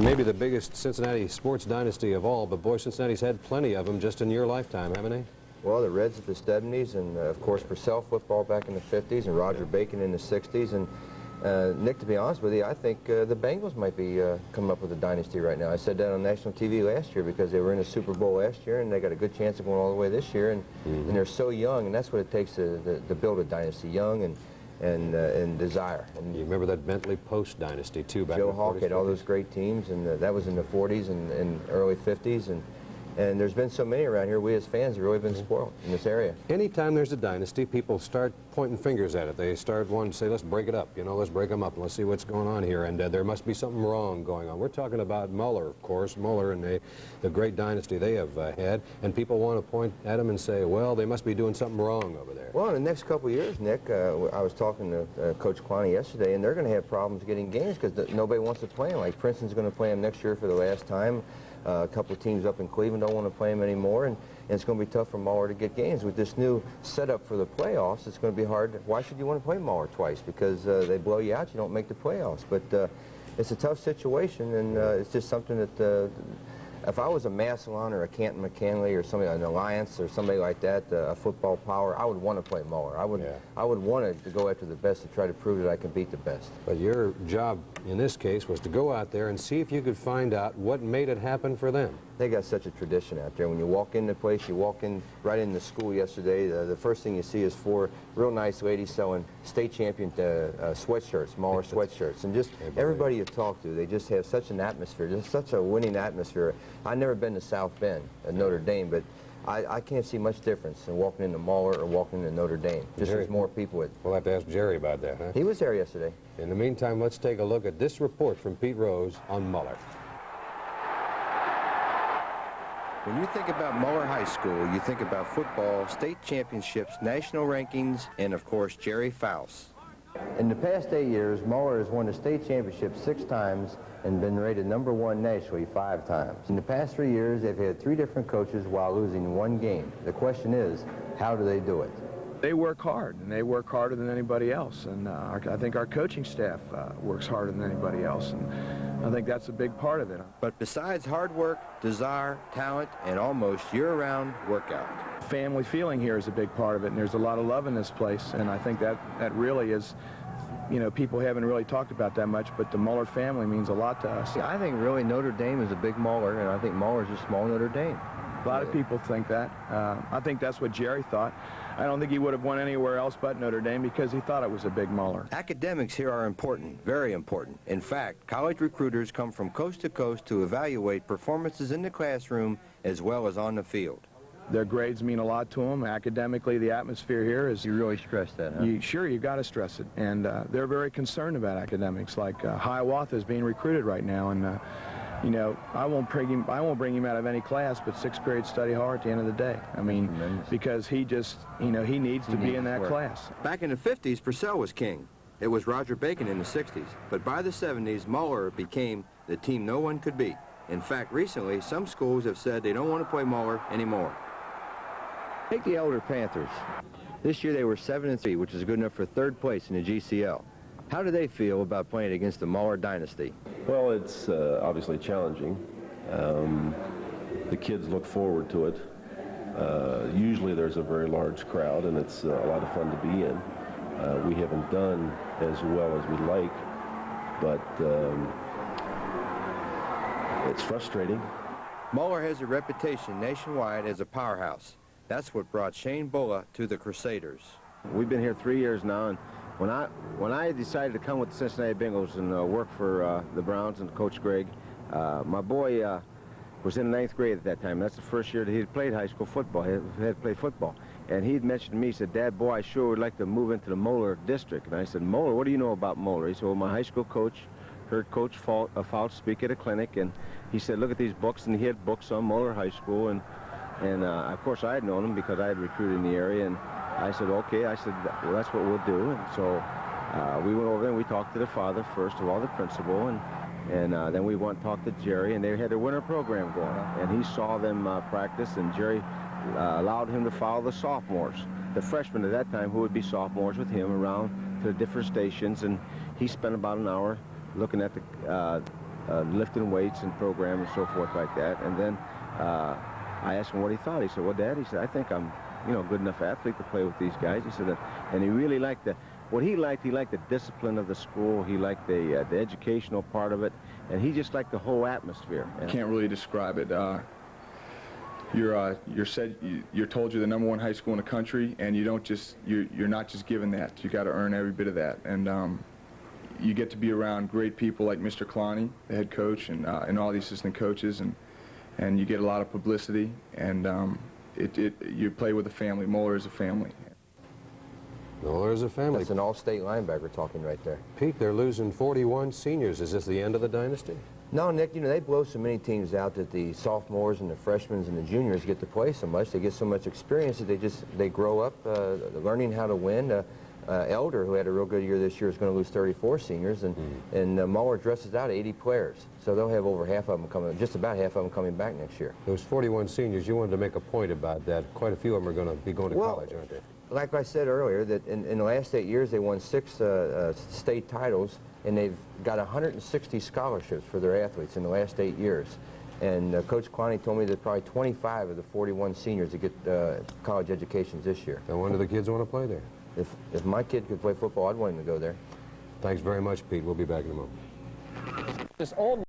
Maybe the biggest Cincinnati sports dynasty of all, but boy, Cincinnati's had plenty of them just in your lifetime, haven't they? Well, the Reds of the 70s, and of course Purcell football back in the 50s, and Roger Bacon in the 60s. And Nick, to be honest with you, I think the Bengals might be coming up with a dynasty right now. I said that on national TV last year because they were in the Super Bowl last year, and they got a good chance of going all the way this year. And, and they're so young, and that's what it takes to build a dynasty, young and desire. And you remember that Bentley Post dynasty too, back Joe in the Hawk 40s, had all 50s? those great teams, and that was in the 40s and early 50s, and there's been so many around here. We as fans have really been spoiled in this area. Anytime there's a dynasty, people start pointing fingers at it. They start wanting to say, let's break it up, you know, let's break them up, and let's see what's going on here, and there must be something wrong going on. We're talking about Moeller, of course, Moeller and the great dynasty they have had, and people want to point at them and say, well, they must be doing something wrong over there. Well, in the next couple of years, Nick, I was talking to Coach Klonne yesterday, and they're going to have problems getting games because nobody wants to play them. Like Princeton's going to play them next year for the last time. A couple of teams up in Cleveland don't want to play them anymore, and it's going to be tough for Moeller to get games. With this new setup for the playoffs, it's going to be hard. Why should you want to play Moeller twice? Because they blow you out, you don't make the playoffs. But it's a tough situation, and it's just something that if I was a Massillon or a Canton McKinley or somebody, an Alliance or somebody like that, a football power, I would want to play Moeller. I would want to go after the best to try to prove that I can beat the best. But your job in this case was to go out there and see if you could find out what made it happen for them. They got such a tradition out there. When you walk in the place, you walk in right into school yesterday, the first thing you see is 4 real nice ladies selling state champion sweatshirts, Moeller sweatshirts, and just everybody you talk to, they just have such an atmosphere, just such a winning atmosphere. I've never been to South Bend at Notre Dame, but I can't see much difference in walking into Moeller or walking into Notre Dame. Just there's more people. We'll have to ask Jerry about that, huh? He was there yesterday. In the meantime, let's take a look at this report from Pete Rose on Moeller. When you think about Moeller High School, you think about football, state championships, national rankings, and of course, Jerry Faust. In the past 8 years, Moeller has won the state championship 6 times and been rated #1 nationally 5 times. In the past 3 years, they've had 3 different coaches while losing 1 game. The question is, how do they do it? They work hard, and they work harder than anybody else. And I think our coaching staff works harder than anybody else. And I think that's a big part of it. But besides hard work, desire, talent, and almost year-round workout. Family feeling here is a big part of it, and there's a lot of love in this place. And I think that really is, you know, people haven't really talked about that much, but the Moeller family means a lot to us. I think really Notre Dame is a big Moeller, and I think Moeller is a small Notre Dame. A lot of people think that. I think that's what Jerry thought. I don't think he would have won anywhere else but Notre Dame because he thought it was a big Moeller. Academics here are important, very important. In fact, college recruiters come from coast to coast to evaluate performances in the classroom as well as on the field. Their grades mean a lot to them. Academically, the atmosphere here is... You really stress that, huh? Sure, you got to stress it. And they're very concerned about academics. Like Hiawatha is being recruited right now, and you know, I won't bring him out of any class, but 6th grade study hard at the end of the day. I mean, because he just, you know, he needs to be in that class. Back in the 50s, Purcell was king. It was Roger Bacon in the 60s. But by the 70s, Moeller became the team no one could beat. In fact, recently, some schools have said they don't want to play Moeller anymore. Take the Elder Panthers. This year they were 7-3, which is good enough for 3rd place in the GCL. How do they feel about playing against the Moeller dynasty? Well, it's obviously challenging. The kids look forward to it. Usually there's a very large crowd, and it's a lot of fun to be in. We haven't done as well as we'd like, but it's frustrating. Moeller has a reputation nationwide as a powerhouse. That's what brought Shane Bulla to the Crusaders. We've been here 3 years now, and when I decided to come with the Cincinnati Bengals and work for the Browns and Coach Greg, my boy was in 9th grade at that time. That's the first year that he had played high school football. He had played football. And he'd mentioned to me, he said, "Dad, boy, I sure would like to move into the Moeller district." And I said, "Moeller, what do you know about Moeller?" He said, "Well, my high school coach heard Coach Faust speak at a clinic, and he said, look at these books," and he had books on Moeller High School, and of course I had known him because I had recruited in the area, and I said, okay. I said, well, that's what we'll do. And so we went over there and we talked to the father first of all, the principal, and then we went and talked to Jerry, and they had their winter program going. And he saw them practice, and Jerry allowed him to follow the sophomores, the freshmen at that time who would be sophomores with him around to the different stations, and he spent about an hour looking at lifting weights and program and so forth like that. And then I asked him what he thought. He said, well, Dad, he said, I think I'm, you know, a good enough athlete to play with these guys. He said, and he really liked what he liked the discipline of the school. He liked the educational part of it, and he just liked the whole atmosphere. Can't really describe it. You're told you're the #1 high school in the country, and you don't just you're not just given that. You got to earn every bit of that, and you get to be around great people like Mr. Klonne, the head coach, and all the assistant coaches, and you get a lot of publicity, and you play with a family. Moeller is a family. Moeller is a family. That's an all-state linebacker talking right there. Pete, they're losing 41 seniors. Is this the end of the dynasty? No, Nick, you know, they blow so many teams out that the sophomores and the freshmen and the juniors get to play so much. They get so much experience that they grow up learning how to win. Elder, who had a real good year this year, is going to lose 34 seniors, and Moeller dresses out 80 players. So they'll have over half of them coming, just about half of them coming back next year. Those 41 seniors, you wanted to make a point about that. Quite a few of them are going to be going to college, aren't they? Like I said earlier, that in the last 8 years, they won 6 state titles, and they've got 160 scholarships for their athletes in the last 8 years. And Coach Klonne told me that probably 25 of the 41 seniors that get college educations this year. No wonder the kids want to play there. If my kid could play football, I'd want him to go there. Thanks very much, Pete. We'll be back in a moment.